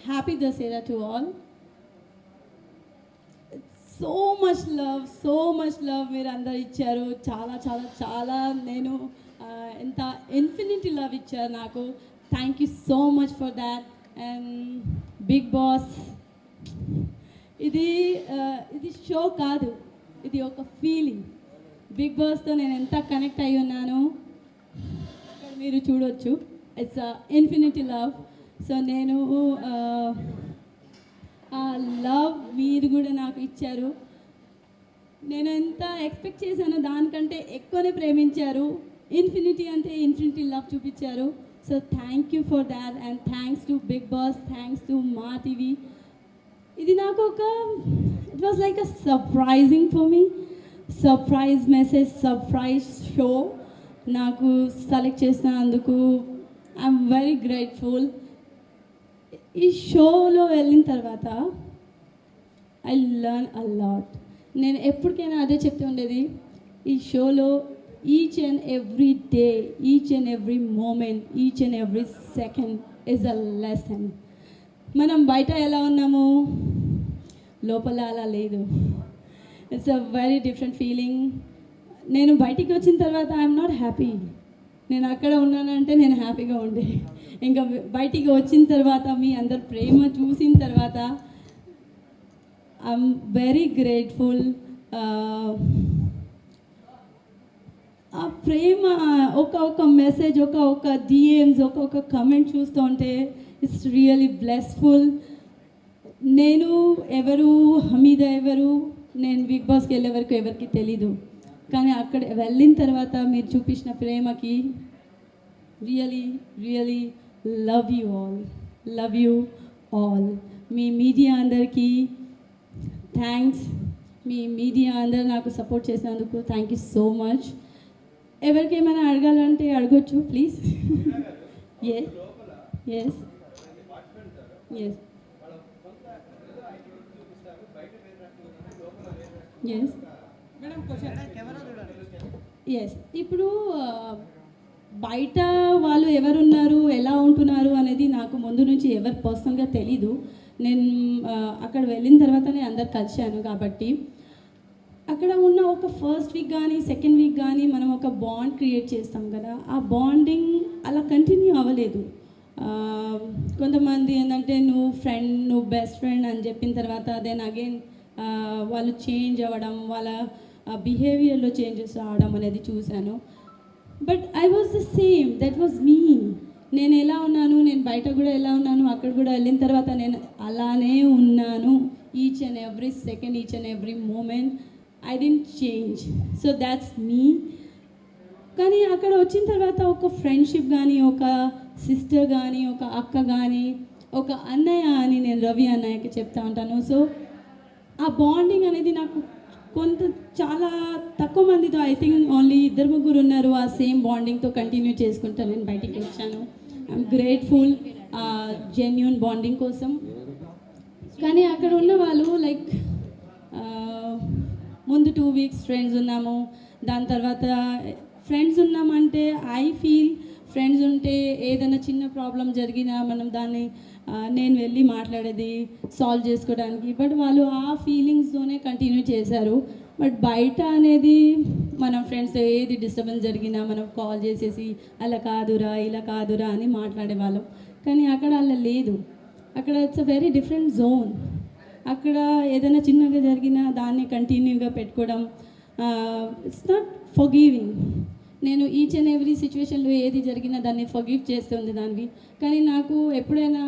Happy Dasara to all. So much love మీరు అందరు ఇచ్చారు. చాలా చాలా చాలా నేను ఎంత ఇన్ఫినిటీ లవ్ ఇచ్చారు నాకు. Thank you so much for that. And Bigg Boss ఇది ఇది షో కాదు, ఇది ఒక ఫీలింగ్. బిగ్ బాస్తో నేను ఎంత కనెక్ట్ అయి ఉన్నాను ఇక్కడ మీరు చూడొచ్చు. It's infinity love. సో నేను ఆ లవ్ మీరు కూడా నాకు ఇచ్చారు. నేను ఎంత ఎక్స్పెక్ట్ చేశానో దానికంటే ఎక్కువనే ప్రేమించారు. ఇన్ఫినిటీ అంటే ఇన్ఫినిటీ లవ్ చూపించారు. So thank you for that and thanks to Bigg Boss, thanks to Maa TV. ఇది నాకు ఒక it was like a surprising for me. Surprise message, surprise show నాకు సెలెక్ట్ చేసినందుకు ఐఎమ్ వెరీ గ్రేట్ఫుల్. ఈ షోలో వెళ్ళిన తర్వాత ఐ లర్న్ అ లాట్. నేను ఎప్పటికైనా అదే చెప్తూ ఉండేది, ఈ షోలో each and every day, each and every moment, each and every second is a lesson. మనం బయట ఎలా ఉన్నాము, లోపల అలా లేదు. It's a very different feeling. నేను బయటికి వచ్చిన తర్వాత ఐఎమ్ నాట్ హ్యాపీ. నేను అక్కడ ఉన్నానంటే నేను హ్యాపీగా ఉండే. ఇంకా బయటికి వచ్చిన తర్వాత మీ అందరు ప్రేమ చూసిన తర్వాత ఐఎమ్ వెరీ గ్రేట్ఫుల్. ఆ ప్రేమ ఒక మెసేజ్, ఒక డిఎమ్స్, ఒక కమెంట్ చూస్తూ ఉంటే ఇట్స్ రియలీ బ్లెస్ఫుల్. నేను ఎవరు, హమీద ఎవరు, నేను బిగ్ బాస్కి వెళ్ళే వరకు ఎవరికి తెలీదు. కానీ అక్కడ వెళ్ళిన తర్వాత మీరు చూపించిన ప్రేమకి really really love you all, love you all. Me media అందరికీ థ్యాంక్స్. మీ మీడియా అందరు నాకు సపోర్ట్ చేసినందుకు థ్యాంక్ యూ సో మచ్. ఎవరికి ఏమైనా అడగాలంటే అడగొచ్చు please. Yes yes yes yes yes. ఇప్పుడు బయట వాళ్ళు ఎవరున్నారు, ఎలా ఉంటున్నారు అనేది నాకు ముందు నుంచి ఎవరు పర్సనల్గా తెలీదు. నేను అక్కడ వెళ్ళిన తర్వాతనే అందరు కలిశాను కాబట్టి అక్కడ ఉన్న ఒక ఫస్ట్ వీక్ కానీ సెకండ్ వీక్ కానీ మనం ఒక బాండ్ క్రియేట్ చేస్తాం కదా, ఆ బాండింగ్ అలా కంటిన్యూ అవ్వలేదు. కొంతమంది ఏంటంటే నువ్వు బెస్ట్ ఫ్రెండ్ అని చెప్పిన తర్వాత దెన్ అగైన్ వాళ్ళు చేంజ్ అవ్వడం, వాళ్ళ బిహేవియర్లో చేంజెస్ రావడం అనేది చూశాను. But I was the same, that was me. నేను ఎలా ఉన్నాను, నేను బయట కూడా ఎలా ఉన్నాను, అక్కడ కూడా వెళ్ళిన తర్వాత నేను అలానే ఉన్నాను. Each and every second, each and every moment I didn't change. So that's me. కానీ అక్కడ వచ్చిన తర్వాత ఒక ఫ్రెండ్షిప్ కానీ, ఒక సిస్టర్ కానీ, ఒక అక్క కానీ, ఒక అన్నయ్య అని నేను రవి అన్నయ్యకి చెప్తా ఉంటాను. సో ఆ బాండింగ్ అనేది నాకు చాలా తక్కువ మందితో, ఐ థింక్ ఓన్లీ 2-3 ఉన్నారు ఆ సేమ్ బాండింగ్తో కంటిన్యూ చేసుకుంటా నేను బయటికి వచ్చాను. ఐఎమ్ గ్రేట్ఫుల్ జెన్యూన్ బాండింగ్ కోసం. కానీ అక్కడ ఉన్న వాళ్ళు లైక్ ముందు 2 వీక్స్ ఫ్రెండ్స్ ఉన్నాము, దాని తర్వాత ఫ్రెండ్స్ ఉన్నామంటే ఐ ఫీల్ ఫ్రెండ్స్ ఉంటే ఏదైనా చిన్న ప్రాబ్లం జరిగినా మనం దాన్ని నేను వెళ్ళి మాట్లాడేది సాల్వ్ చేసుకోవడానికి. బట్ వాళ్ళు ఆ ఫీలింగ్స్తోనే కంటిన్యూ చేశారు. బట్ బయట అనేది మనం ఫ్రెండ్స్ ఏది డిస్టర్బెన్స్ జరిగినా మనం కాల్ చేసేసి అలా కాదురా ఇలా కాదురా అని మాట్లాడేవాళ్ళం. కానీ అక్కడ అలా లేదు. అక్కడ it's a very different zone. అక్కడ ఏదైనా చిన్నగా జరిగినా దాన్ని కంటిన్యూగా పెట్టుకోవడం, ఇట్స్ నాట్ ఫర్గివింగ్. నేను ఈచ్ అండ్ ఎవ్రీ సిచ్యువేషన్లో ఏది జరిగినా దాన్ని ఫర్గివ్ చేస్తుంది దాన్ని. కానీ నాకు ఎప్పుడైనా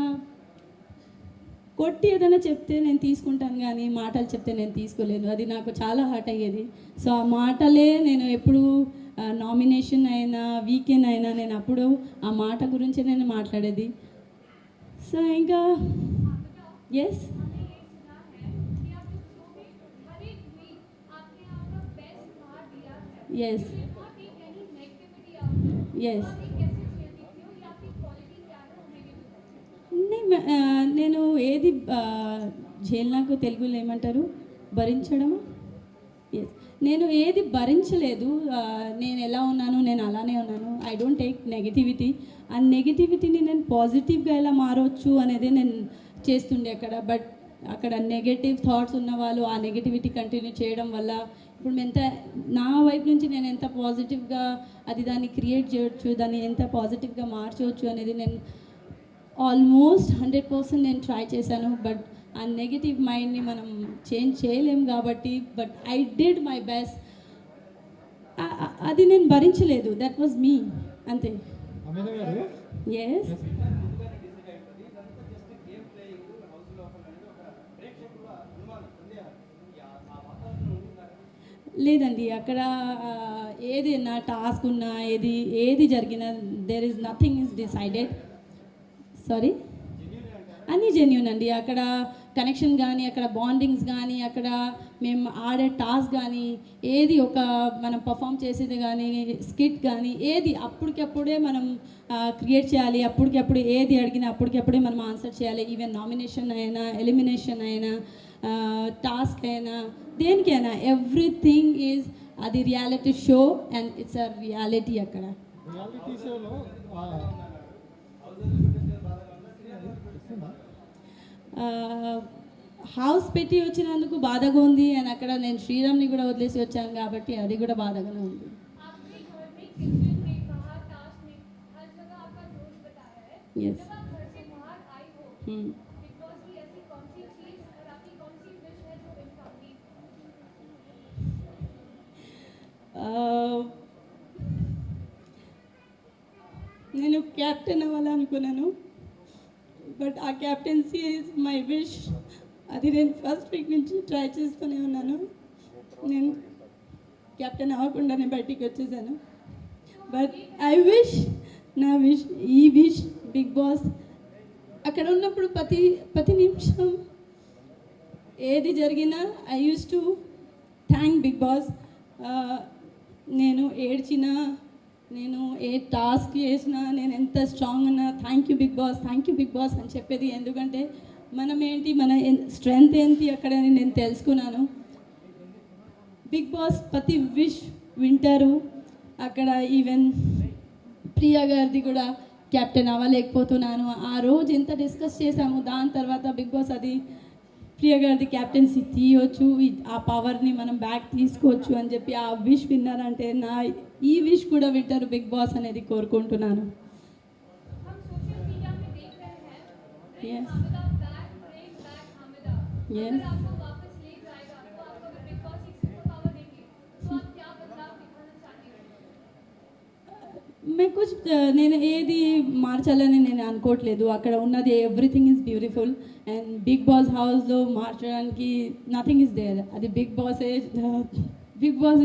కొట్టి ఏదైనా చెప్తే నేను తీసుకుంటాను, కానీ మాటలు చెప్తే నేను తీసుకోలేను. అది నాకు చాలా హర్ట్ అయ్యేది. సో ఆ మాటలే నేను ఎప్పుడు నామినేషన్ అయినా వీకెండ్ అయినా నేను అప్పుడు ఆ మాట గురించే నేను మాట్లాడేది. సో ఇంకా ఎస్ ఎస్ ఎస్. నేను ఏది నాకు తెలుగులో ఏమంటారు, భరించడమా? ఎస్. నేను ఏది భరించలేదు. నేను ఎలా ఉన్నాను నేను అలానే ఉన్నాను. I don't take negativity. ఆ నెగిటివిటీని నేను పాజిటివ్గా ఎలా మారవచ్చు అనేది నేను చేస్తుండే అక్కడ. బట్ అక్కడ నెగటివ్ థాట్స్ ఉన్న వాళ్ళు ఆ నెగటివిటీ కంటిన్యూ చేయడం వల్ల ఇప్పుడు ఎంత నా వైపు నుంచి నేను ఎంత పాజిటివ్గా అది దాన్ని క్రియేట్ చేయొచ్చు, దాన్ని ఎంత పాజిటివ్గా మార్చవచ్చు అనేది నేను ఆల్మోస్ట్ 100% నేను ట్రై చేశాను. బట్ ఆ నెగిటివ్ మైండ్ని మనం చేంజ్ చేయలేం కాబట్టి, but I did my best. అది నేను భరించలేదు, దట్ వాజ్ మీ, అంతే. ఎస్, లేదండి. అక్కడ ఏది నా టాస్క్ ఉన్నా ఏది జరిగినా there is nothing is decided. Sorry, అన్నీ జెన్యూన్ అండి. అక్కడ కనెక్షన్ కానీ, అక్కడ బాండింగ్స్ కానీ, అక్కడ మేము ఆడే టాస్క్ కానీ, ఏది ఒక మనం పర్ఫామ్ చేసేది కానీ, స్కిట్ కానీ, ఏది అప్పటికప్పుడే మనం క్రియేట్ చేయాలి. అప్పటికప్పుడు ఏది అడిగినా అప్పటికప్పుడే మనం ఆన్సర్ చేయాలి. ఈవెన్ నామినేషన్ అయినా, ఎలిమినేషన్ అయినా, టాస్క్ అయినా, దేనికైనా ఎవ్రీథింగ్ ఈజ్ అది reality show and it's a reality. అక్కడ రియాలిటీ షోలో హౌస్ పెట్టి వచ్చినందుకు బాధగా ఉంది అండ్ అక్కడ నేను శ్రీరామ్ని కూడా వదిలేసి వచ్చాను కాబట్టి అది కూడా బాధగానే ఉంది. ఎస్, నేను క్యాప్టెన్ అవ్వాలనుకున్నాను. బట్ ఆ క్యాప్టెన్సీ ఈజ్ మై విష్. అది నేను ఫస్ట్ వీక్ నుంచి ట్రై చేస్తూనే ఉన్నాను. నేను క్యాప్టెన్ అవ్వకుండానే బయటికి వచ్చేసాను. బట్ ఐ విష్, నా విష్, ఈ విష్ బిగ్ బాస్ అక్కడ ఉన్నప్పుడు ప్రతి నిమిషం ఏది జరిగినా I use to thank Bigg Boss. నేను ఏడ్చినా, నేను ఏ టాస్క్ చేసినా, నేను ఎంత స్ట్రాంగ్ ఉన్నా thank you Bigg Boss, thank you Bigg Boss అని చెప్పేది. ఎందుకంటే మనం ఏంటి, మన స్ట్రెంగ్త్ ఏంటి అక్కడ నేను తెలుసుకున్నాను. బిగ్ బాస్ ప్రతి విష్ వింటారు. అక్కడ ఈవెన్ ప్రియా గారిది కూడా క్యాప్టెన్ అవ్వలేకపోతున్నాను. ఆ రోజు ఎంత డిస్కస్ చేశాము, దాని తర్వాత బిగ్ బాస్ అది ప్రియా గారిది క్యాప్టెన్సీ తీయవచ్చు, ఆ పవర్ని మనం బ్యాక్ తీసుకోవచ్చు అని చెప్పి ఆ విష్ విన్నారంటే నా ఈ విష్ కూడా వింటారు బిగ్ బాస్ అనేది కోరుకుంటున్నాను. Yes. Yes. నేను ఏది మార్చాలని నేను అనుకోవట్లేదు. అక్కడ ఉన్నది everything is beautiful and Bigg Boss హౌస్లో మార్చడానికి నథింగ్ ఈజ్ దేర్. అది Bigg Boss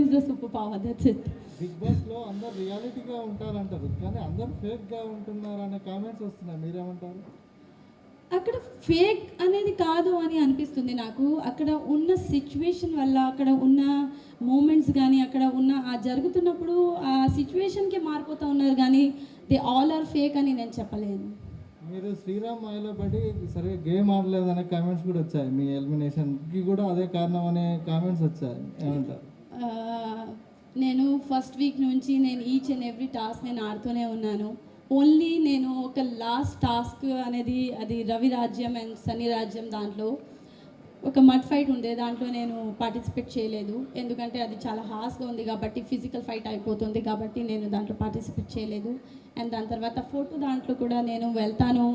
is the super power, that's it. Bigg బాస్లో అందరు రియాలిటీగా ఉంటారంటారు, కానీ అందరు ఫేక్గా ఉంటున్నారు అనే కామెంట్స్ వస్తున్నాయి, మీరేమంటారు? అక్కడ ఫేక్ అనేది కాదు అని అనిపిస్తుంది నాకు. అక్కడ ఉన్న సిచ్యువేషన్ వల్ల, అక్కడ ఉన్న మూమెంట్స్ కానీ, అక్కడ ఉన్న ఆ జరుగుతున్నప్పుడు ఆ సిచ్యువేషన్కే మారిపోతూ ఉన్నారు, కానీ దే ఆల్ ఆర్ ఫేక్ అని నేను చెప్పలేను. మీరు శ్రీరామ్ మాయలో పడి సరిగ్గా గేమ్ ఆడలేదనే కామెంట్స్ కూడా వచ్చాయి. మీ ఎలిమినేషన్కి కూడా అదే కారణం అనే కామెంట్స్ వచ్చాయి, ఏమంటారు? నేను ఫస్ట్ వీక్ నుంచి నేను ఈచ్ అండ్ ఎవ్రీ టాస్క్ నేను ఆడుతూనే ఉన్నాను. ఓన్లీ నేను ఒక లాస్ట్ టాస్క్ అనేది అది రవి రాజ్యం అండ్ సన్నీ రాజ్యం, దాంట్లో ఒక మడ్ ఫైట్ ఉండే, దాంట్లో నేను పార్టిసిపేట్ చేయలేదు. ఎందుకంటే అది చాలా హార్ష్గా ఉంది కాబట్టి, ఫిజికల్ ఫైట్ అయిపోతుంది కాబట్టి నేను దాంట్లో పార్టిసిపేట్ చేయలేదు. అండ్ దాని తర్వాత ఫోటో దాంట్లో కూడా నేను వెళ్తాను,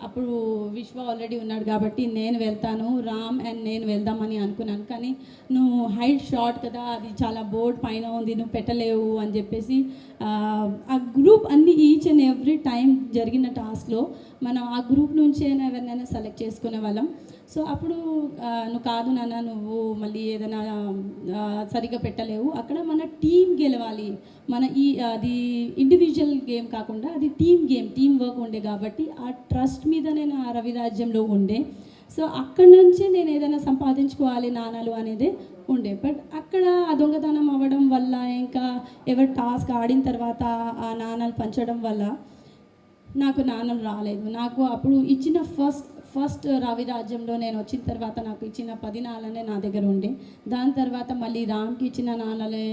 అప్పుడు విశ్వ ఆల్రెడీ ఉన్నాడు కాబట్టి నేను వెళ్తాను, రామ్ అండ్ నేను వెళ్దామని అనుకున్నాను. కానీ నువ్వు హైట్ షార్ట్ కదా, అది చాలా బోర్డ్ పైన ఉంది, నువ్వు పెట్టలేవు అని చెప్పేసి ఆ గ్రూప్ అన్ని ఈచ్ అండ్ ఎవ్రీ టైం జరిగిన టాస్క్లో మనం ఆ గ్రూప్ నుంచి అయినా ఎవరినైనా సెలెక్ట్ చేసుకునే వాళ్ళం. సో అప్పుడు నువ్వు కాదు నాన్న, నువ్వు మళ్ళీ ఏదైనా సరిగ్గా పెట్టలేవు, అక్కడ మన టీం గెలవాలి, మన అది ఇండివిజువల్ గేమ్ కాకుండా అది టీమ్ గేమ్, టీం వర్క్ ఉండే కాబట్టి ఆ ట్రస్ట్ మీద నేను ఆ రవి రాజ్యంలో ఉండే. సో అక్కడ నుంచే నేను ఏదైనా సంపాదించుకోవాలి నాణాలు అనేది ఉండే. బట్ అక్కడ ఆ దొంగతనం అవ్వడం వల్ల, ఇంకా ఎవరు టాస్క్ ఆడిన తర్వాత ఆ నాణాలు పంచడం వల్ల నాకు నాణాలు రాలేదు. నాకు అప్పుడు ఇచ్చిన ఫస్ట్ రవి రాజ్యంలో నేను వచ్చిన తర్వాత నాకు ఇచ్చిన 10 నాణాలే నా దగ్గర ఉండే. దాని తర్వాత మళ్ళీ రామ్కి ఇచ్చిన నాణాలే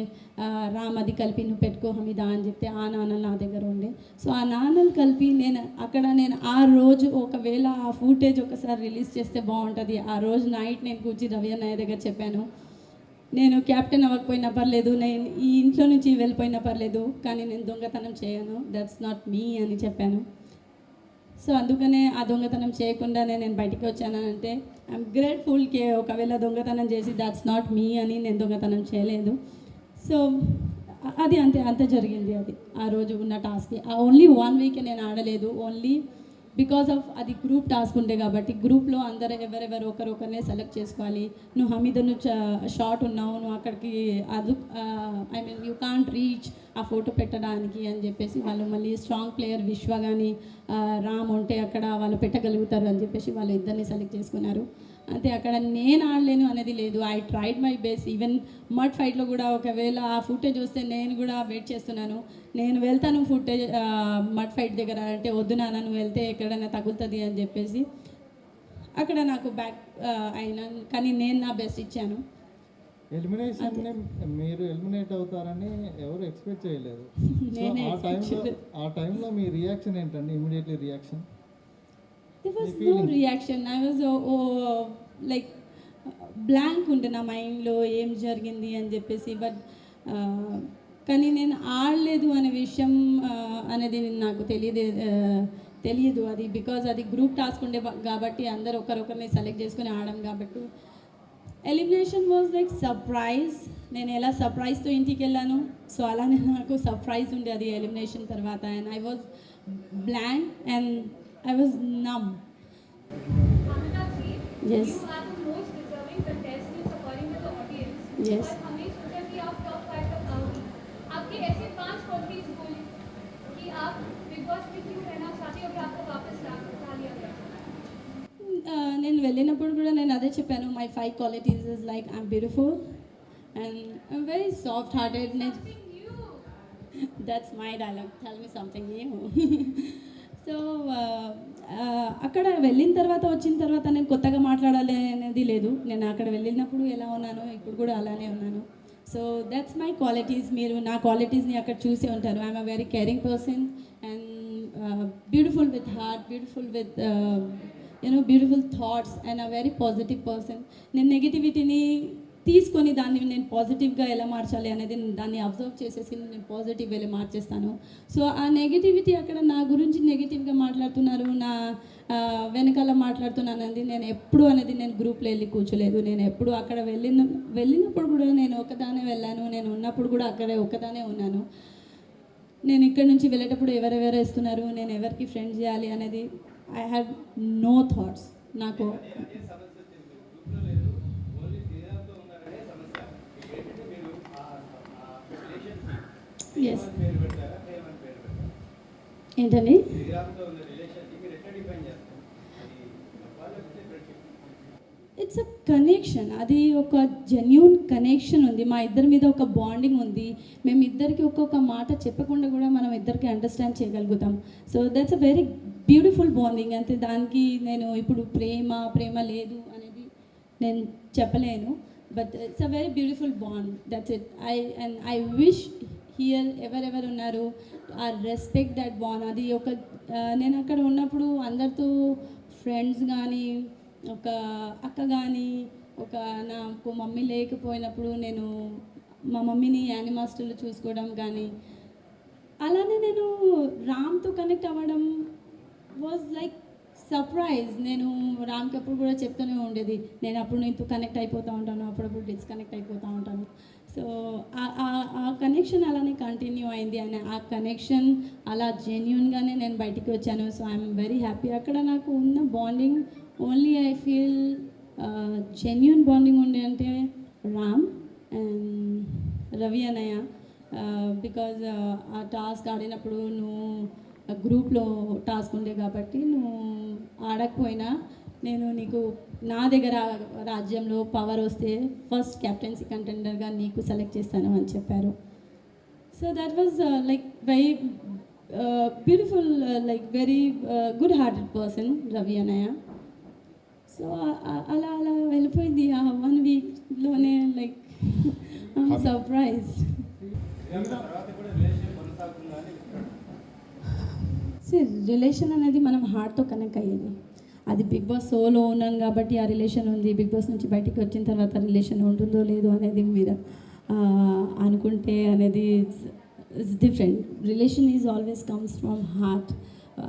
రామ్ అది కలిపి నువ్వు పెట్టుకో హమీదా అని చెప్తే ఆ నాణాలు నా దగ్గర ఉండే. సో ఆ నాణాలు కలిపి నేను ఆ రోజు ఒకవేళ ఆ ఫుటేజ్ ఒకసారి రిలీజ్ చేస్తే బాగుంటుంది. ఆ రోజు నైట్ నేను కూర్చి రవి అన్నయ్య దగ్గర చెప్పాను, నేను క్యాప్టెన్ అవ్వకపోయినా పర్లేదు, నేను ఈ ఇంట్లో నుంచి వెళ్ళిపోయినా పర్లేదు, కానీ నేను దొంగతనం చేయను, దట్స్ నాట్ మీ అని చెప్పాను. సో అందుకనే ఆ దొంగతనం చేయకుండానే నేను బయటికి వచ్చానంటే ఐఎమ్ గ్రేట్ఫుల్కి ఒకవేళ దొంగతనం చేసి దట్స్ నాట్ మీ అని నేను దొంగతనం చేయలేదు. సో అది అంతే జరిగింది. అది ఆ రోజు ఉన్న టాస్క్ ఓన్లీ 1 వీక్ నేను ఆడలేదు, ఓన్లీ బికాస్ ఆఫ్ అది గ్రూప్ టాస్క్ ఉండే కాబట్టి గ్రూప్లో అందరూ ఎవరెవరు ఒకరినే సెలెక్ట్ చేసుకోవాలి. నువ్వు హమీద షార్ట్ ఉన్నావు, నువ్వు అక్కడికి I mean you can't reach ఆ ఫోటో పెట్టడానికి అని చెప్పేసి వాళ్ళు మళ్ళీ స్ట్రాంగ్ ప్లేయర్ విశ్వ కానీ రామ్ ఉంటే అక్కడ వాళ్ళు పెట్టగలుగుతారు అని చెప్పేసి వాళ్ళు ఇద్దరిని సెలెక్ట్ చేసుకున్నారు. అంతే, అక్కడ నేను ఆడలేను అనేది లేదు. I tried my best. Even mud ఫైట్లో కూడా ఒకవేళ ఆ ఫుటేజ్ వస్తే నేను కూడా వెయిట్ చేస్తున్నాను, నేను వెళ్తాను ఫుటేజ్ మడ్ ఫైట్ దగ్గర అంటే వద్దు నాన్న నువ్వు వెళ్తే ఎక్కడైనా తగులుతుంది అని చెప్పేసి అక్కడ నాకు బ్యాక్ అయినా, కానీ నేను నా బెస్ట్ ఇచ్చాను. ఎలిమినేషన్ మీరు ఎలిమినేట్ అవుతారని ఎవరు ఎక్స్పెక్ట్ చేయలేదు. ఆ టైంలో మీ రియాక్షన్ ఏంటండి? Immediately reaction? There was no reaction. I was like blank ఉండే నా మైండ్లో ఏం జరిగింది అని చెప్పేసి. బట్ కానీ నేను ఆడలేదు అనే విషయం అనేది నాకు తెలియదు అది బికాజ్ అది గ్రూప్ టాస్క్ ఉండే కాబట్టి అందరు ఒకరిని సెలెక్ట్ చేసుకుని ఆడడం కాబట్టి. Elimination was like surprise. నేను ఎలా సర్ప్రైజ్తో ఇంటికి వెళ్ళాను, సో అలానే నాకు సర్ప్రైజ్ ఉండే అది ఎలిమినేషన్ తర్వాత. And I was blank and I was numb. Yes. You are the most deserving contestants according to the audience. Yes. और हमें सोचा कि आप टॉप 5 तक आओगे. आपके ऐसे 5 क्वालिटीज बोले कि आप बिग बॉस में क्यों रहना चाहते हो कि आपको वापस ला लिया गया. నేను వెళ్ళినప్పుడు కూడా నేను అదే చెప్పాను, my 5 qualities is like I'm beautiful and I'm very soft hearted. That's my dialogue, tell me something new. So అక్కడ వెళ్ళిన తర్వాత వచ్చిన తర్వాత నేను కొత్తగా మాట్లాడాలి అనేది లేదు. నేను అక్కడ వెళ్ళినప్పుడు ఎలా ఉన్నానో ఇప్పుడు కూడా అలానే ఉన్నాను. So that's my qualities. మీరు నా క్వాలిటీస్ని అక్కడ చూసే ఉంటారు. I'm a very caring person and beautiful with heart, beautiful with beautiful thoughts and a very positive person. నేను నెగిటివిటీని తీసుకొని దాన్ని నేను పాజిటివ్గా ఎలా మార్చాలి అనేది దాన్ని అబ్జర్వ్ చేసేసి నేను పాజిటివ్ వేలో మార్చేస్తాను. సో ఆ నెగిటివిటీ అక్కడ నా గురించి నెగిటివ్గా మాట్లాడుతున్నారు, నా వెనకాల మాట్లాడుతున్నాను అనేది నేను ఎప్పుడు అనేది నేను గ్రూప్లో వెళ్ళి కూర్చోలేదు. నేను ఎప్పుడు అక్కడ వెళ్ళినప్పుడు కూడా నేను ఒకదానే వెళ్ళాను, నేను ఉన్నప్పుడు కూడా అక్కడే ఒకదానే ఉన్నాను. నేను ఇక్కడ నుంచి వెళ్ళేటప్పుడు ఎవరెవరు వేస్తున్నారు, నేను ఎవరికి ఫ్రెండ్స్ చేయాలి అనేది ఐ హ్యాడ్ నో థాట్స్. నాకు ఎస్ ఏంటండి ఇట్స్ అ కనెక్షన్. అది ఒక జెన్యూన్ కనెక్షన్ ఉంది, మా ఇద్దరి మీద ఒక బాండింగ్ ఉంది. మేము ఇద్దరికి ఒక్కొక్క మాట చెప్పకుండా కూడా మనం ఇద్దరికి అండర్స్టాండ్ చేయగలుగుతాం. So that's a very beautiful bonding. అంతే, దానికి నేను ఇప్పుడు ప్రేమ లేదు అనేది నేను చెప్పలేను. But it's a very beautiful bond, that's it. I wish here ఎవరెవరు ఉన్నారు ఆ రెస్పెక్ట్ దట్ బాండ్. అది ఒక నేను అక్కడ ఉన్నప్పుడు అందరితో ఫ్రెండ్స్ కానీ ఒక అక్క కానీ నాకు మమ్మీ లేకపోయినప్పుడు నేను మా మమ్మీని యానిమాస్టర్లో చూసుకోవడం కానీ, అలానే నేను రామ్తో కనెక్ట్ అవ్వడం వాజ్ లైక్ సర్ప్రైజ్. నేను రామ్కి అప్పుడు కూడా చెప్తూనే ఉండేది, నేను అప్పుడు నీతో కనెక్ట్ అయిపోతూ ఉంటాను, అప్పుడప్పుడు డిస్కనెక్ట్ అయిపోతూ ఉంటాను. సో ఆ కనెక్షన్ అలానే కంటిన్యూ అయింది అని ఆ కనెక్షన్ అలా జెన్యూన్గానే నేను బయటికి వచ్చాను. So I'm very happy. అక్కడ నాకు ఉన్న bonding only I feel genuine bonding ఉండే అంటే రామ్ అండ్ రవి అన్నయ్య. బికాజ్ ఆ టాస్క్ ఆడినప్పుడు నువ్వు గ్రూప్లో టాస్క్ ఉండే కాబట్టి నువ్వు ఆడకపోయినా నేను నీకు నా దగ్గర రాజ్యంలో పవర్ వస్తే ఫస్ట్ క్యాప్టెన్సీ కంటెండర్గా నీకు సెలెక్ట్ చేస్తాను అని చెప్పారు. So that was like very beautiful, like very good hearted person Ravi అన్నయ్య. సో అలా అలా వెళ్ళిపోయింది ఆ 1 వీక్లోనే లైక్ ఐఎమ్ సర్ప్రైజ్డ్. రిలేషన్ అనేది మనం హార్ట్తో కనెక్ట్ అయ్యేది. అది బిగ్ బాస్ షోలో ఉన్నాను కాబట్టి ఆ రిలేషన్ ఉంది. బిగ్ బాస్ నుంచి బయటికి వచ్చిన తర్వాత రిలేషన్ ఉంటుందో లేదో అనేది మీరు అనుకుంటే అనేది it's different. Relation is always comes from heart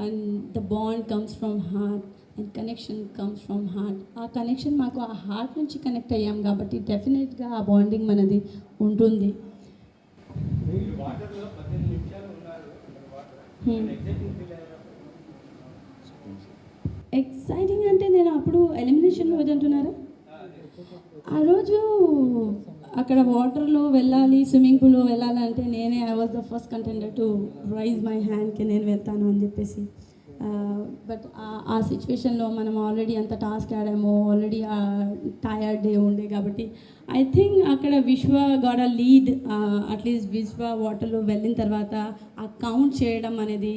and the bond comes from heart and connection comes from heart. ఆ కనెక్షన్ మాకు ఆ హార్ట్ నుంచి కనెక్ట్ అయ్యాం కాబట్టి డెఫినెట్గా ఆ బాండింగ్ మనది ఉంటుంది. ఎక్సైటింగ్ అంటే నేను అప్పుడు ఎలిమినేషన్ రోజు అంటున్నారా, ఆ రోజు అక్కడ వాటర్లో వెళ్ళాలి, స్విమ్మింగ్ పూల్లో వెళ్ళాలంటే నేనే I was the first contender to rise my హ్యాండ్కి నేను వెళ్తాను అని చెప్పేసి. బట్ ఆ సిచ్యువేషన్లో మనం ఆల్రెడీ అంత టాస్క్ ఆడాము, ఆల్రెడీ టయర్డ్ డే ఉండే కాబట్టి ఐ థింక్ అక్కడ విశ్వ గాడ్ అ లీడ్. అట్లీస్ట్ విశ్వ వాటర్లో వెళ్ళిన తర్వాత ఆ కౌంట్ చేయడం అనేది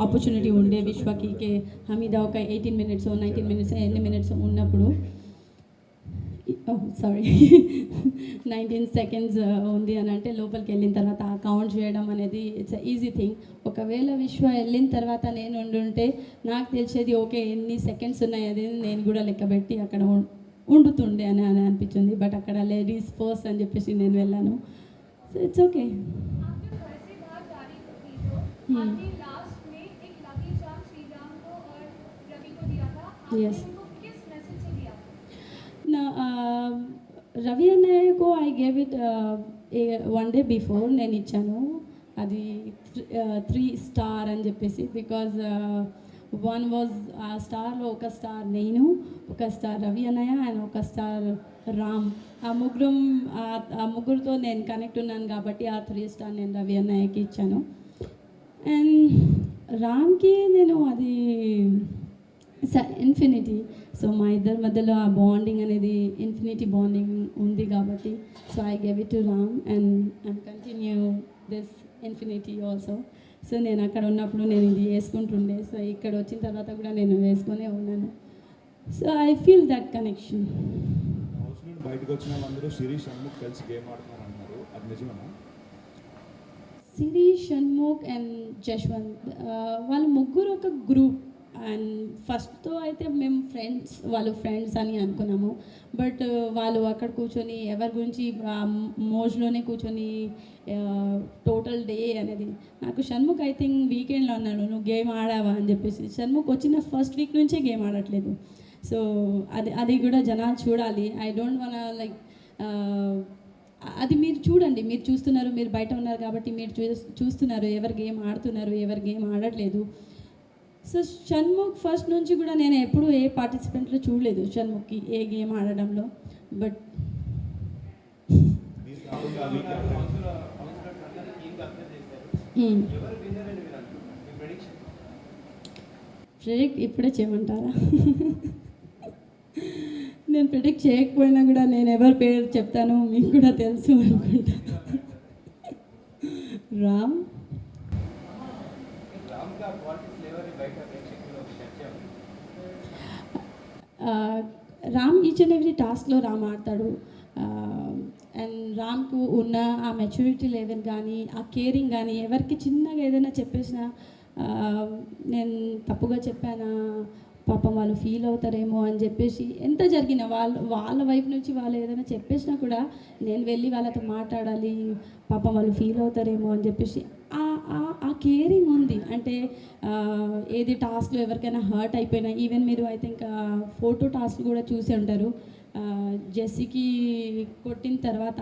ఆపర్చునిటీ ఉండే విశ్వకి. హమీద ఒక 18 minutes 19 minutes ఎన్ని మినిట్స్ ఉన్నప్పుడు సారీ 19 seconds ఉంది అని అంటే లోపలికి వెళ్ళిన తర్వాత ఆ కౌంట్ చేయడం అనేది ఇట్స్ ఈజీ థింగ్. ఒకవేళ విశ్వ వెళ్ళిన తర్వాత నేను ఉండుంటే నాకు తెలిసేది ఓకే ఎన్ని సెకండ్స్ ఉన్నాయి అది నేను కూడా లెక్కబెట్టి అక్కడ ఉండుతుండే అని అనిపించింది. బట్ అక్కడ లేడీస్ ఫస్ట్ అని చెప్పేసి నేను వెళ్ళాను. So it's okay. Yes. No, Ravi అన్నయ్యకు I gave it 1 day before నేను ఇచ్చాను. అది 3 star అని చెప్పేసి. బికాజ్ 1 was ఆ స్టార్లో ఒక స్టార్ నేను, ఒక స్టార్ రవి అన్నయ్య అండ్ ఒక స్టార్ రామ్. ఆ ముగ్గురుతో నేను కనెక్ట్ ఉన్నాను కాబట్టి ఆ 3 star నేను రవి అన్నయ్యకి ఇచ్చాను. అండ్ రామ్కి నేను అది ఇన్ఫినిటీ. సో మా ఇద్దరి మధ్యలో ఆ బాండింగ్ అనేది ఇన్ఫినిటీ బాండింగ్ ఉంది కాబట్టి so I gave it to Ram and continue this infinity also. So నేను అక్కడ ఉన్నప్పుడు నేను ఇది వేసుకుంటుండే, సో ఇక్కడ వచ్చిన తర్వాత కూడా నేను వేసుకొనే ఉన్నాను. So I feel that connection. బయటకు వచ్చిన వాళ్ళందరూ శిరీష్ షణ్ముఖ్ కలిసి గేమ్ ఆడుతున్నారు అంటున్నారు, అది నిజమేనా? శిరీష్, షణ్ముఖ్ అండ్ జశ్వంత్ వాళ్ళు ముగ్గురు ఒక గ్రూప్. అండ్ ఫస్ట్తో అయితే మేము వాళ్ళు ఫ్రెండ్స్ అని అనుకున్నాము. బట్ వాళ్ళు అక్కడ కూర్చొని ఎవరి గురించి మోజ్లోనే కూర్చొని టోటల్ డే అనేది నాకు షణ్ముఖ్ ఐ థింక్ వీకెండ్లో అన్నాడు నువ్వు గేమ్ ఆడావా అని చెప్పేసి. షణ్ముఖ్ వచ్చిన ఫస్ట్ వీక్ నుంచే గేమ్ ఆడట్లేదు. సో అది కూడా జనాలు చూడాలి. ఐ డోంట్ వాంట్ లైక్ అది మీరు చూడండి, మీరు చూస్తున్నారు, మీరు బయట ఉన్నారు కాబట్టి మీరు చూస్తున్నారు ఎవరు గేమ్ ఆడుతున్నారు, ఎవరు గేమ్ ఆడట్లేదు. సో షణ్ముఖ్ ఫస్ట్ నుంచి కూడా నేను ఎప్పుడూ ఏ పార్టిసిపెంట్లో చూడలేదు షణ్ముఖ్కి ఏ గేమ్ ఆడడంలో. బట్ ప్రెడిక్ట్ ఇప్పుడే చేయమంటారా? నేను ప్రెడిక్ట్ చేయకపోయినా కూడా నేను ఎవరి పేరు చెప్తానో మీకు కూడా తెలుసు అనుకుంటా. Ram Ram each and every టాస్క్లో రామ్ ఆడతాడు. అండ్ రామ్కు ఉన్న ఆ మెచ్యూరిటీ లెవెల్ కానీ ఆ కేరింగ్ కానీ ఎవరికి చిన్నగా ఏదైనా చెప్పేసినా నేను తప్పుగా చెప్పానా పాపం వాళ్ళు ఫీల్ అవుతారేమో అని చెప్పేసి ఎంత జరిగినా వాళ్ళ వైపు నుంచి వాళ్ళు ఏదైనా చెప్పేసినా కూడా నేను వెళ్ళి వాళ్ళతో మాట్లాడాలి, పాపం వాళ్ళు ఫీల్ అవుతారేమో అని చెప్పేసి ఆ కేరింగ్ ఉంది. అంటే ఏది టాస్క్లో ఎవరికైనా హర్ట్ అయిపోయినా ఈవెన్ మీరు ఐ థింక్ ఫోటో టాస్క్ కూడా చూసి ఉంటారు. జెస్సీకి కొట్టిన తర్వాత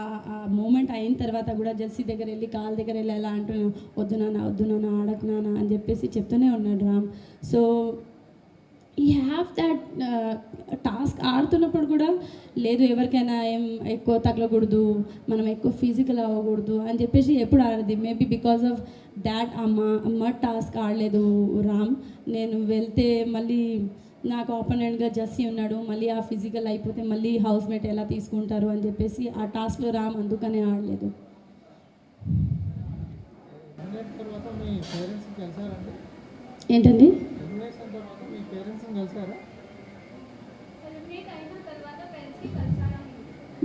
ఆ మూమెంట్ అయిన తర్వాత కూడా జెస్సీ దగ్గర వెళ్ళి కాళ్ళ దగ్గర వెళ్ళి ఎలా అంటున్నా వద్దు నాన్న ఆడకు నాన్న అని చెప్పేసి చెప్తూనే ఉన్నాడు Ram. So you have that task ఆడుతున్నప్పుడు కూడా లేదు ఎవరికైనా ఏం ఎక్కువ తగలకూడదు, మనం ఎక్కువ ఫిజికల్ అవ్వకూడదు అని చెప్పేసి ఎప్పుడు ఆడది. మేబీ బికాస్ ఆఫ్ దాట్ అమ్మ టాస్క్ ఆడలేదు రామ్. నేను వెళ్తే మళ్ళీ నాకు ఆపోనెంట్గా జెస్సీ ఉన్నాడు, మళ్ళీ ఆ ఫిజికల్ అయిపోతే మళ్ళీ హౌస్ మేట్ ఎలా తీసుకుంటారు అని చెప్పేసి ఆ టాస్క్లో రామ్ అందుకనే ఆడలేదు. తర్వాత మీ పేరెంట్స్ని కలిసారండి? ఏంటండి? ఎలిమినేషన్ తర్వాత మీ పేరెంట్స్ని కలిసారా?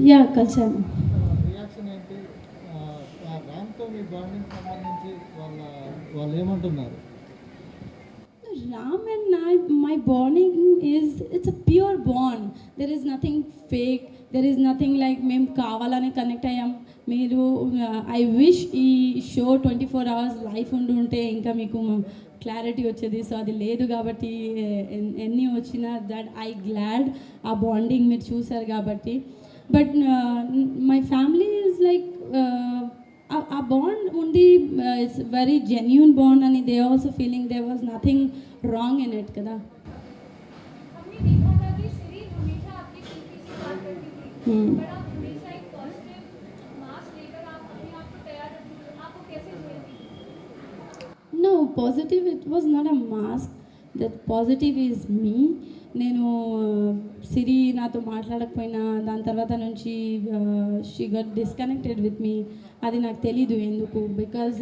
యా కలిసాను. రియాక్షన్ ఏంటి? రామ్తో మీ బాండింగ్ సంబంధించి వాళ్ళు ఏమంటున్నారు? Ram and my bonding it's a pure bond. There is nothing fake. There is nothing like మేము కావాలనే కనెక్ట్ అయ్యాం. మీరు ఐ విష్ ఈ షో 24 hours లైఫ్ ఉంటే ఇంకా మీకు క్లారిటీ వచ్చేది. సో అది లేదు కాబట్టి ఎన్ని వచ్చినా దట్ ఐ గ్లాడ్ ఆ బాండింగ్ మీరు చూసారు కాబట్టి. But my family is like ఆ బాండ్ ఉండి ఇట్స్ వెరీ జెన్యూన్ బాండ్ అని they also feeling there was nothing wrong in it కదా. हमने देखा था कि श्री हमेशा आपकी खुशी से बात करती थी, पर आप हमेशा एक पॉजिटिव मास लेकर आप अपने आप को तैयार रखती थी, आपको कैसे झेलती थी? No, positive, it was not a mask. That positive is me. నేను సిరి నాతో మాట్లాడకపోయినా దాని తర్వాత నుంచి she gut disconnected with me. అది నాకు తెలీదు ఎందుకు, బికాజ్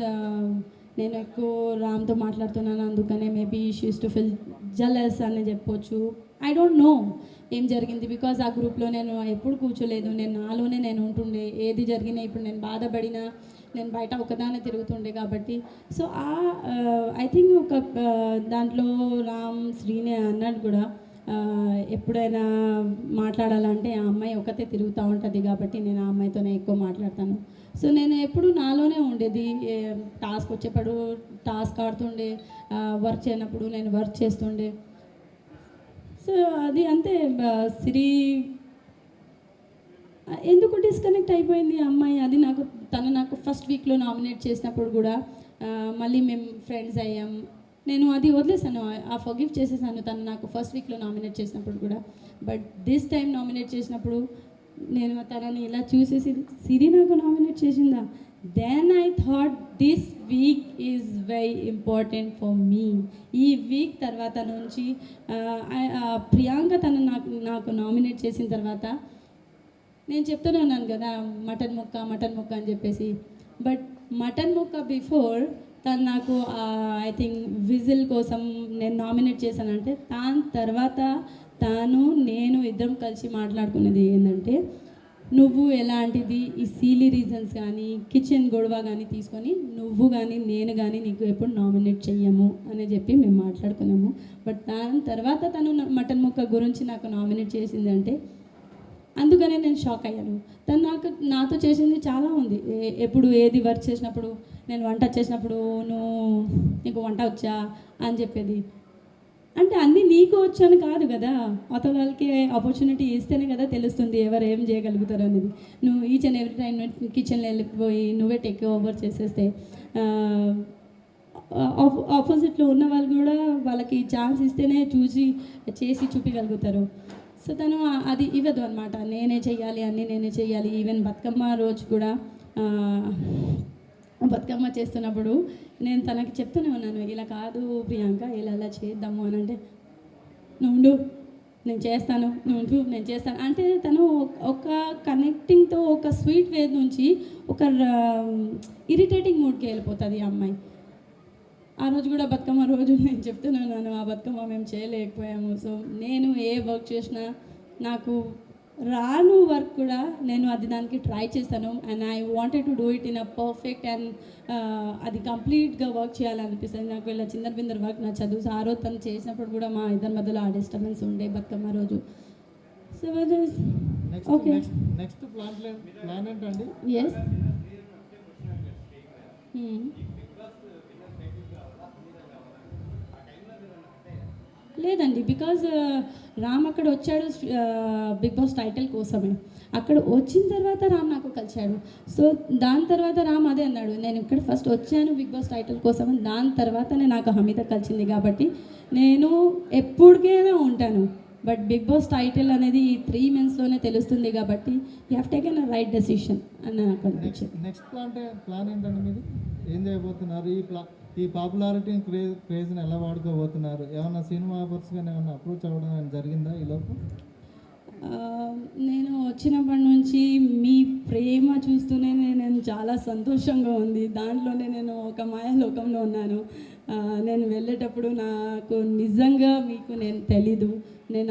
నేను ఎక్కువ రామ్తో మాట్లాడుతున్నాను అందుకనే maybe she's to feel jealous అని చెప్పొచ్చు. ఐ డోంట్ నో ఏం జరిగింది, బికాజ్ ఆ గ్రూప్లో నేను ఎప్పుడు కూర్చోలేదు. నేను నాలోనే నేను ఉంటుండే. ఏది జరిగినా ఇప్పుడు నేను బాధపడినా నేను బయట ఒకదానే తిరుగుతుండే కాబట్టి. సో ఐ థింక్ ఒక దాంట్లో రామ్ శ్రీనే అన్నాడు కూడా, ఎప్పుడైనా మాట్లాడాలంటే ఆ అమ్మాయి ఒకతే తిరుగుతూ ఉంటుంది కాబట్టి నేను ఆ అమ్మాయితోనే ఎక్కువ మాట్లాడతాను. సో నేను ఎప్పుడు నాలోనే ఉండేది. టాస్క్ వచ్చేప్పుడు టాస్క్ ఆడుతుండే, వర్క్ చేయనప్పుడు నేను వర్క్ చేస్తుండే. సో అది అంతే. సిరి ఎందుకు డిస్కనెక్ట్ అయిపోయింది ఆ అమ్మాయి, అది తను నాకు ఫస్ట్ వీక్లో నామినేట్ చేసినప్పుడు కూడా మళ్ళీ మేము ఫ్రెండ్స్ అయ్యాం. నేను అది వదిలేసాను, ఆ ఫర్గివ్ చేసేసాను తను నాకు ఫస్ట్ వీక్లో నామినేట్ చేసినప్పుడు కూడా. బట్ దిస్ టైం నామినేట్ చేసినప్పుడు నేను తనని ఇలా చూసేసి సిరి నాకు నామినేట్ చేసిందా, then I thought this week is very important for me. ఈ వీక్ తర్వాత నుంచి ప్రియాంక తను నాకు నామినేట్ చేసిన తర్వాత నేను చెప్తూనే ఉన్నాను కదా మటన్ ముక్క అని చెప్పేసి. బట్ మటన్ ముక్క బిఫోర్ తను నాకు ఐ థింక్ విజిల్ కోసం నేను నామినేట్ చేశానంటే దాని తర్వాత నేను ఇద్దరం కలిసి మాట్లాడుకునేది ఏంటంటే, నువ్వు ఎలాంటిది ఈ సీలీ రీజన్స్ కానీ కిచెన్ గొడవ కానీ తీసుకొని నువ్వు కానీ నేను కానీ నీకు ఎప్పుడు నామినేట్ చెయ్యము అని చెప్పి మేము మాట్లాడుకున్నాము. బట్ దాని తర్వాత తను మటన్ ముక్క గురించి నాకు నామినేట్ చేసిందంటే అందుకనే నేను షాక్ అయ్యాను. తను నాతో చేసింది చాలా ఉంది. ఎప్పుడు ఏది వర్క్ చేసినప్పుడు నేను వంట చేసినప్పుడు నీకు వంట వచ్చా అని చెప్పేది. అంటే అన్నీ నీకు వచ్చాను కాదు కదా, అవతల వాళ్ళకి ఆపర్చునిటీ ఇస్తేనే కదా తెలుస్తుంది ఎవరు ఏం చేయగలుగుతారు అనేది. నువ్వు ఈచ్ అండ్ ఎవ్రీ టైం కిచెన్లో వెళ్ళిపోయి నువ్వే టేక్ ఓవర్ చేసేస్తే ఆపోజిట్లో ఉన్న వాళ్ళు కూడా వాళ్ళకి ఛాన్స్ ఇస్తేనే చేసి చూపించగలుగుతారు. సో తను అది ఇవ్వదు అనమాట. నేనే చెయ్యాలి. ఈవెన్ బతుకమ్మ రోజు కూడా బతుకమ్మ చేస్తున్నప్పుడు నేను తనకి చెప్తూనే ఉన్నాను, ఇలా కాదు ప్రియాంక, ఇలా చేద్దాము అని. అంటే నువ్వు నేను చేస్తాను అంటే తను ఒక కనెక్టింగ్తో ఒక స్వీట్ వే నుంచి ఒక ఇరిటేటింగ్ మూడ్కి వెళ్ళిపోతుంది ఆ అమ్మాయి. ఆ రోజు కూడా బతుకమ్మ రోజు నేను చెప్తున్నాను, ఆ బతుకమ్మ మేము చేయలేకపోయాము. సో నేను ఏ వర్క్ చేసినా నాకు రాను వర్క్ కూడా నేను దానికి ట్రై చేస్తాను. And I wanted to do it in a perfect and అది కంప్లీట్గా వర్క్ చేయాలనిపిస్తుంది నాకు. ఇలా చిందర వర్క్ నచ్చదు. సో ఆ రోజు తను చేసినప్పుడు కూడా మా ఇద్దరి మధ్యలో ఆ డిస్టర్బెన్స్ ఉండే బతుకమ్మ రోజు. సో ఓకే, నెక్స్ట్ ప్లాన్ ఏంటండి? ఎస్, లేదండి, బికాజ్ రామ్ అక్కడ వచ్చాడు బిగ్ బాస్ టైటిల్ కోసమే. అక్కడ వచ్చిన తర్వాత రామ్ నాకు కలిశాడు. సో దాని తర్వాత రామ్ అదే అన్నాడు, నేను ఇక్కడ ఫస్ట్ వచ్చాను బిగ్ బాస్ టైటిల్ కోసం, దాని తర్వాతనే నాకు హమీద కలిసింది కాబట్టి నేను ఎప్పటికైనా ఉంటాను. బట్ బిగ్ బాస్ టైటిల్ అనేది ఈ 3 monthsలోనే తెలుస్తుంది కాబట్టి you have taken a right decision అని నాకు అనిపించింది. నెక్స్ట్ ప్లాన్ ఏంటండి మీది? ఏం చేయబోతున్నారు? ఈ పాపులారిటీని క్రేజ్ని ఎలా వాడుకోబోతున్నారు? ఏమన్నా సినిమా ఆఫర్స్ కానీ ఏమన్నా అప్రోచ్ అవ్వడం జరిగిందా ఈలోపు? నేను వచ్చినప్పటి నుంచి మీ ప్రేమ చూస్తూనే నేను చాలా సంతోషంగా ఉంది. దాంట్లోనే నేను ఒక మాయాలోకంలో ఉన్నాను. నేను వెళ్ళేటప్పుడు నాకు నిజంగా మీకు నేను తెలీదు, నేను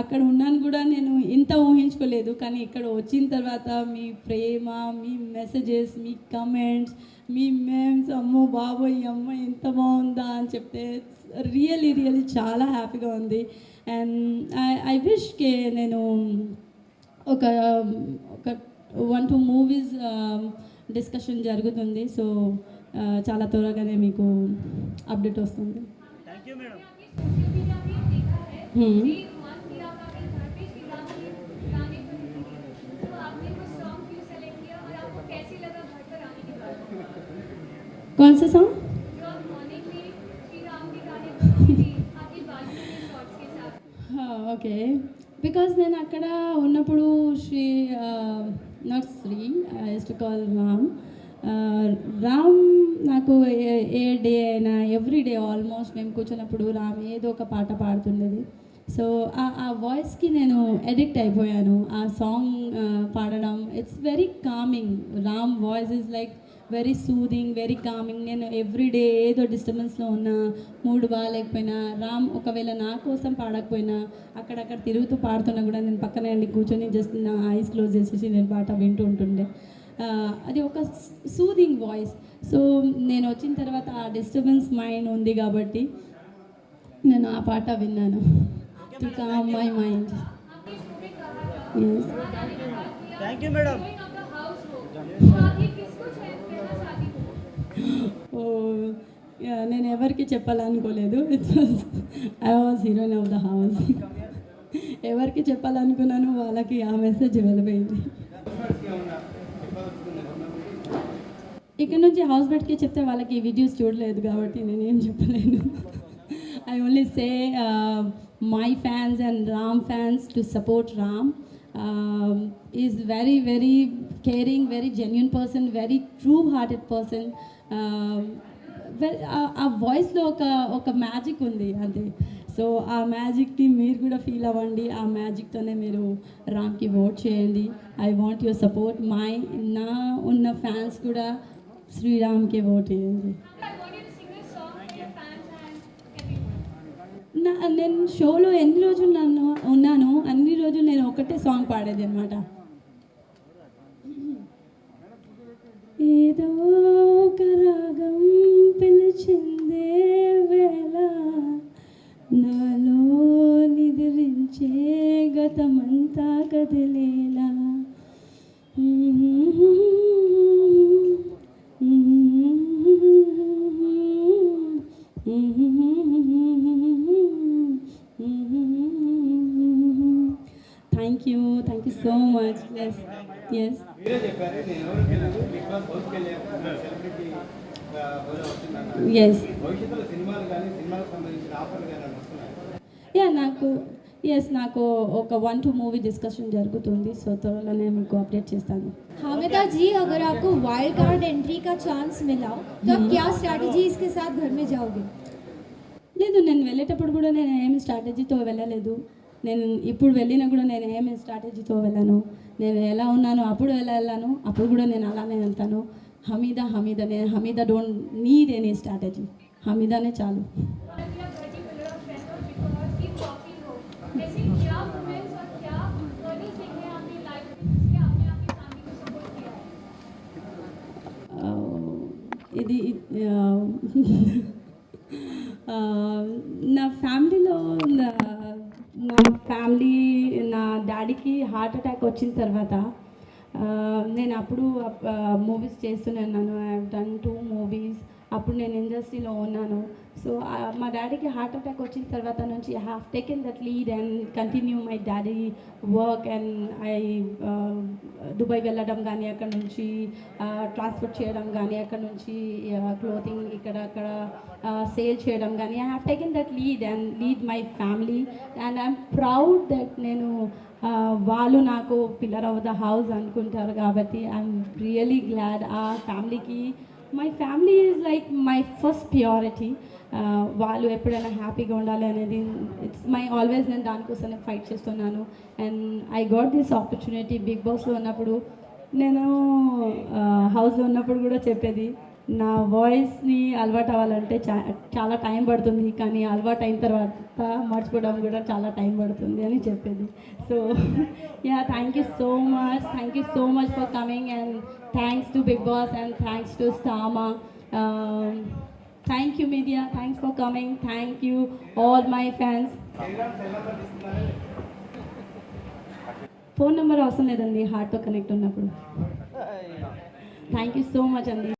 అక్కడ ఉన్నాను కూడా నేను ఇంత ఊహించుకోలేదు. కానీ ఇక్కడ వచ్చిన తర్వాత మీ ప్రేమ, మీ మెసేజెస్, మీ కమెంట్స్, మీ మేమ్స్, అమ్మో బాబోయ్ ఈ అమ్మ ఎంత బాగుందా అని చెప్తే రియలీ చాలా హ్యాపీగా ఉంది. అండ్ ఐ విష్కే నేను ఒక 1-2 మూవీస్ డిస్కషన్ జరుగుతుంది. సో చాలా త్వరగానే మీకు అప్డేట్ వస్తుంది. आपने सोशल मीडिया पे देखा है कि मन किया था कि घर पे श्री राम के गाने पर तो आपने वो सॉन्ग क्यों सेलेक्ट किया और आपको कैसी लगा घर पर आने के बाद? कौन सा सॉन्ग? जो आप मॉर्निंग में श्री राम के गाने पर सुनी थी आपकी बालकनी में शॉट्स के साथ. ఓకే, బికాజ్ నేను అక్కడ ఉన్నప్పుడు not Sri, I use to call Ram నాకు ఏ డే అయినా ఎవ్రీ డే ఆల్మోస్ట్ మేము కూర్చున్నప్పుడు రామ్ ఏదో ఒక పాట పాడుతుండేది. సో ఆ వాయిస్కి నేను అడిక్ట్ అయిపోయాను. ఆ సాంగ్ పాడడం it's very coming. Ram voice is like very soothing, very coming. నేను ఎవ్రీడే ఏదో డిస్టర్బెన్స్లో ఉన్నా, మూడు బాగాలేకపోయినా, రామ్ ఒకవేళ నా కోసం పాడకపోయినా అక్కడక్కడ తిరుగుతూ పాడుతున్నా కూడా నేను పక్కనే వెళ్ళి కూర్చొని జస్ట్ నా ఐస్ క్లోజ్ చేసేసి నేను పాట వింటూ ఉంటుండే. అది ఒక సూదింగ్ వాయిస్. సో నేను వచ్చిన తర్వాత ఆ డిస్టర్బెన్స్ మైండ్ ఉంది కాబట్టి నేను ఆ పాట విన్నాను, టు కామ్ మై మైండ్. आपने शो में कहा था Yes. वहाँ जाने के बाद किया Thank you, madam. Growing up the house हो तो आप ये किसको कहना चाहती हो? నేను ఎవరికి చెప్పాలనుకోలేదు. I was heroine of the house. ఎవరికి చెప్పాలనుకున్నాను వాళ్ళకి ఆ మెసేజ్ వెళ్ళిపోయింది. ఇక్కడ నుంచి హౌస్ బెట్కి చెప్తే వాళ్ళకి ఈ వీడియోస్ చూడలేదు కాబట్టి నేనేం చెప్పలేను. I only say my fans and Ram fans to support Ram. Is very caring, very genuine person, very true hearted person. ఆ వాయిస్లో ఒక మ్యాజిక్ ఉంది అంతే. సో ఆ మ్యాజిక్ని మీరు కూడా ఫీల్ అవ్వండి. ఆ మ్యాజిక్తోనే మీరు రామ్కి ఓట్ చేయండి. I want your support. నా ఉన్న ఫ్యాన్స్ కూడా శ్రీరామ్కి ఓట్ చేయండి. I want you to sing this song for your fans and everyone. నేను షోలో ఎన్ని రోజులు ఉన్నాను అన్ని రోజులు నేను ఒకటే సాంగ్ పాడేది అనమాట. ఏదో ఒక రాగం పిలిచిందే వేళ, నాలో నిద్రించే గతమంతా కదిలేలా. Thank you so much. Yes yes మీరే చెప్పారు నేను ఎవరు గెలదు బిగ్ బాస్ హౌస్కి వెళ్ళాక సెలబ్రిటీ హోదా వచ్చిందన్నారు. ఎస్ భవిష్యత్తులో సినిమాలు కానీ సినిమాలకు సంబంధించిన ఆఫర్లు కానీ వస్తున్నాయి. యా నాకు ఒక 1-2 మూవీ డిస్కషన్ జరుగుతుంది. సో త్వరలోనే మీకు అప్డేట్ చేస్తాను. हामिदा जी, अगर आपको वाइल्ड कार्ड एंट्री का चांस मिला तो आप क्या स्ट्रैटेजी इसके साथ घर में जाओगे? లేదు, నేను వెళ్ళేటప్పుడు కూడా నేను ఏమి స్ట్రాటజీతో వెళ్ళలేదు. నేను ఇప్పుడు వెళ్ళినా కూడా నేను ఏమి స్ట్రాటజీతో వెళ్ళాను. నేను ఎలా ఉన్నానో అప్పుడు ఎలా వెళ్ళాను, అప్పుడు కూడా నేను అలానే వెళ్తాను. Hamida don't need any strategy. హమీదానే చాలు. ऐसे क्या मोमेंट्स और क्या अर्निंग सीखे हैं आपने लाइफ में जिससे आपने आपकी फैमिली को सपोर्ट किया है? ఇది నా ఫ్యామిలీలో నా డాడీకి హార్ట్ అటాక్ వచ్చిన తర్వాత నేను అప్పుడు మూవీస్ చేస్తూనే ఉన్నాను. I have done 2 movies. అప్పుడు నేను ఇండస్ట్రీలో ఉన్నాను. సో మా డాడీకి హార్ట్ అటాక్ వచ్చిన తర్వాత నుంచి I have taken that lead and continue my daddy work. And Dubai వెళ్ళడం కానీ, అక్కడ నుంచి ట్రాన్స్పోర్ట్ చేయడం కానీ, అక్కడ నుంచి క్లోతింగ్ ఇక్కడ అక్కడ సేల్ చేయడం కానీ, I have taken that lead and lead my family. And I'm proud that నేను వాళ్ళు నాకు పిల్లర్ ఆఫ్ ద హౌస్ అనుకుంటారు కాబట్టి ఐఎమ్ రియలీ గ్లాడ్. ఆ ఫ్యామిలీకి my family is like my first priority. వాళ్ళు ఎప్పుడైనా హ్యాపీగా ఉండాలి అనేది ఇట్స్ మై ఆల్వేస్. నేను దానికోసమే ఫైట్ చేస్తున్నాను. And I got this opportunity. Bigg బాస్లో ఉన్నప్పుడు నేను హౌస్లో ఉన్నప్పుడు కూడా చెప్పేది, నా వాయిస్ని అలవాటు అవ్వాలంటే చాలా టైం పడుతుంది, కానీ అలవాటు అయిన తర్వాత మర్చిపోవడం కూడా చాలా టైం పడుతుంది అని చెప్పేది. So yeah, thank you so much for coming, and thanks to Bigg Boss and thanks to Star Maa. Thank you media, thanks for coming, thank you all my fans. Phone number అవసరం లేదండి, హార్ట్తో కనెక్ట్ ఉన్నప్పుడు. Thank you so much అండి.